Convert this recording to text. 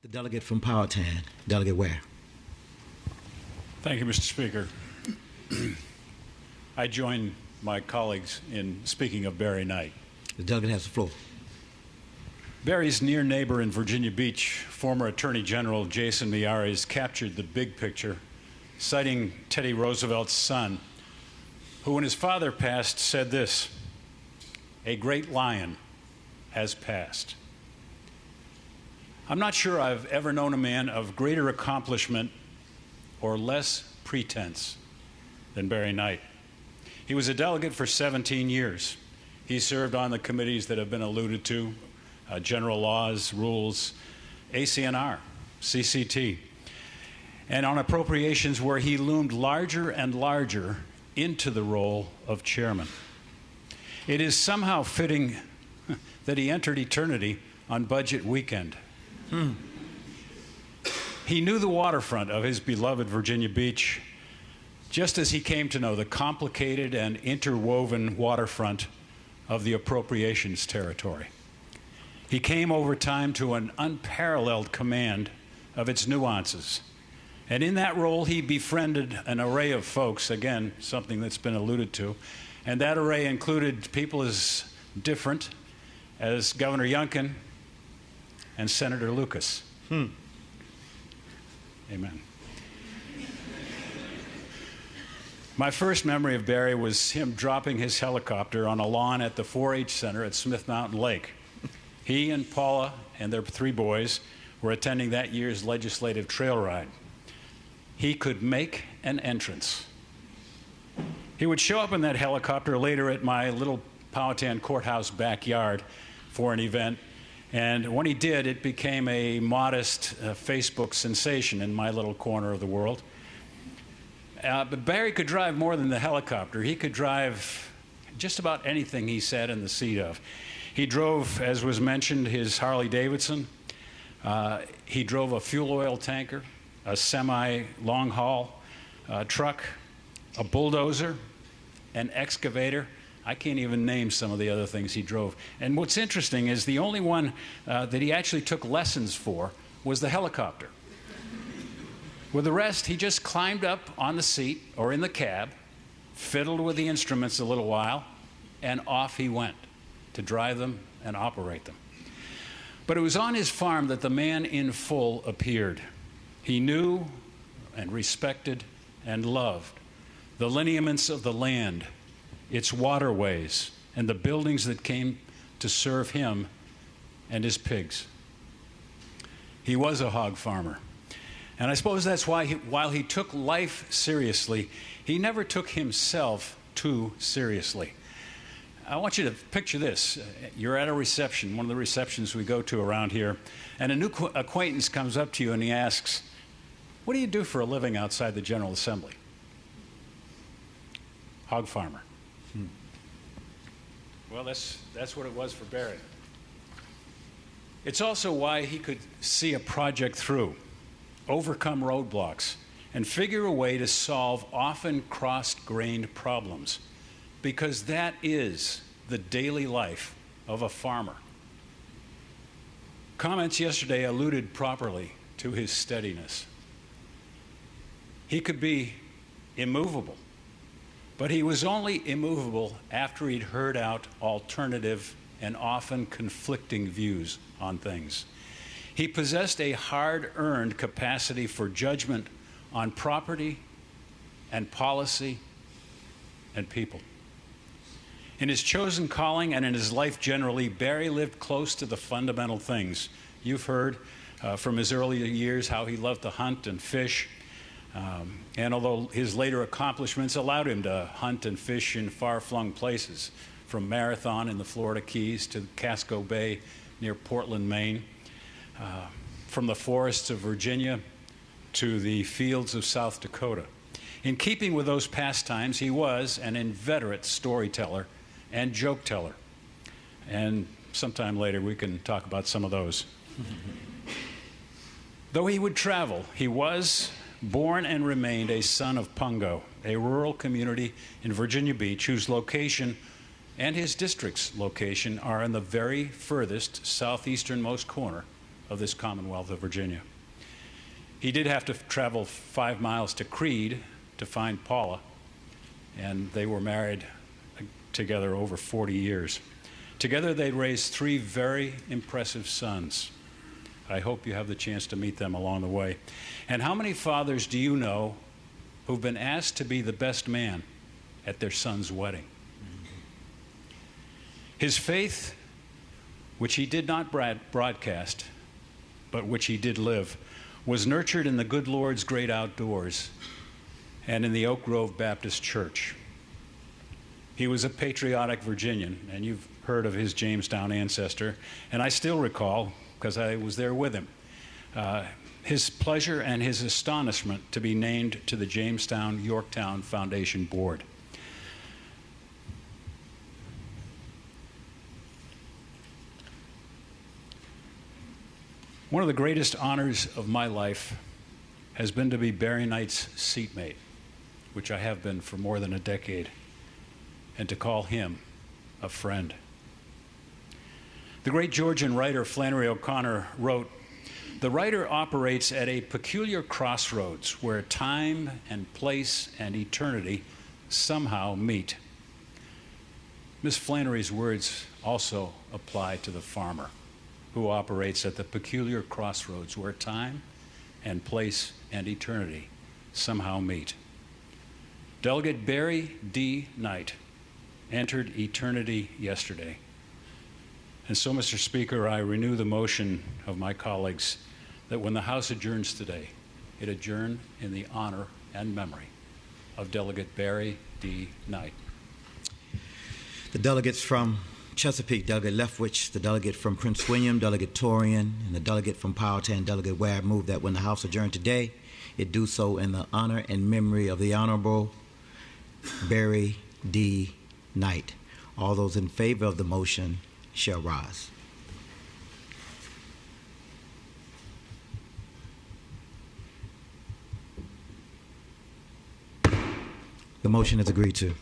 The delegate from Powhatan, Delegate Ware. Thank you, Mr. Speaker. I join my colleagues in speaking of Barry Knight. The delegate has the floor. Barry's near neighbor in Virginia Beach, former Attorney General Jason Miyares, captured the big picture, citing Teddy Roosevelt's son, who, when his father passed, said this: "A great lion has passed." I'm not sure I've ever known a man of greater accomplishment or less pretense than Barry Knight. He was a delegate for 17 years. He served on the committees that have been alluded to, General Laws, Rules, ACNR, CCT, and on appropriations, where he loomed larger and larger into the role of chairman. It is somehow fitting that he entered eternity on budget weekend. He knew the waterfront of his beloved Virginia Beach, just as he came to know the complicated and interwoven waterfront of the appropriations territory. He came over time to an unparalleled command of its nuances. And in that role, he befriended an array of folks, again, something that's been alluded to, and that array included people as different as Governor Youngkin and Senator Lucas. Amen. My first memory of Barry was him dropping his helicopter on a lawn at the 4-H Center at Smith Mountain Lake. He and Paula and their 3 boys were attending that year's legislative trail ride. He could make an entrance. He would show up in that helicopter later at my little Powhatan courthouse backyard for an event, and when he did, it became a modest Facebook sensation in my little corner of the world. But Barry could drive more than the helicopter. He could drive just about anything he sat in the seat of. He drove, as was mentioned, his Harley Davidson. He drove a fuel oil tanker, a semi-long haul truck, a bulldozer, an excavator. I can't even name some of the other things he drove. And what's interesting is the only one that he actually took lessons for was the helicopter. With the rest, he just climbed up on the seat or in the cab, fiddled with the instruments a little while, and off he went to drive them and operate them. But it was on his farm that the man in full appeared. He knew and respected and loved the lineaments of the land, its waterways, and the buildings that came to serve him and his pigs. He was a hog farmer. And I suppose that's why, while he took life seriously, he never took himself too seriously. I want you to picture this. You're at a reception, one of the receptions we go to around here, and a new acquaintance comes up to you and he asks, "What do you do for a living outside the General Assembly?" Hog farmer. Well, that's what it was for Barry. It's also why he could see a project through, overcome roadblocks, and figure a way to solve often cross-grained problems, because that is the daily life of a farmer. Comments yesterday alluded properly to his steadiness. He could be immovable, but he was only immovable after he'd heard out alternative and often conflicting views on things. He possessed a hard-earned capacity for judgment on property and policy and people. In his chosen calling and in his life generally, Barry lived close to the fundamental things. You've heard from his earlier years how he loved to hunt and fish. And although his later accomplishments allowed him to hunt and fish in far-flung places, from Marathon in the Florida Keys to Casco Bay near Portland, Maine, from the forests of Virginia to the fields of South Dakota. In keeping with those pastimes, he was an inveterate storyteller and joke teller. And sometime later we can talk about some of those. Though he would travel, he was born and remained a son of Pungo, a rural community in Virginia Beach whose location and his district's location are in the very furthest southeasternmost corner of this Commonwealth of Virginia. He did have to travel 5 miles to Creede to find Paula, and they were married together over 40 years. Together they raised 3 very impressive sons. I hope you have the chance to meet them along the way. And how many fathers do you know who've been asked to be the best man at their son's wedding? His faith, which he did not broadcast, but which he did live, was nurtured in the good Lord's great outdoors and in the Oak Grove Baptist Church. He was a patriotic Virginian, and you've heard of his Jamestown ancestor, and I still recall, because I was there with him, his pleasure and his astonishment to be named to the Jamestown-Yorktown Foundation Board. One of the greatest honors of my life has been to be Barry Knight's seatmate, which I have been for more than a decade, and to call him a friend. The great Georgian writer Flannery O'Connor wrote, "The writer operates at a peculiar crossroads where time and place and eternity somehow meet." Miss Flannery's words also apply to the farmer, who operates at the peculiar crossroads where time and place and eternity somehow meet. Delegate Barry D. Knight entered eternity yesterday. And so, Mr. Speaker, I renew the motion of my colleagues that when the House adjourns today, it adjourn in the honor and memory of Delegate Barry D. Knight. The delegates from Chesapeake, Delegate Leftwich, the delegate from Prince William, Delegate Torian, and the delegate from Powhatan, Delegate Ware, move that when the House adjourn today, it do so in the honor and memory of the Honorable Barry D. Knight. All those in favor of the motion shall rise. The motion is agreed to.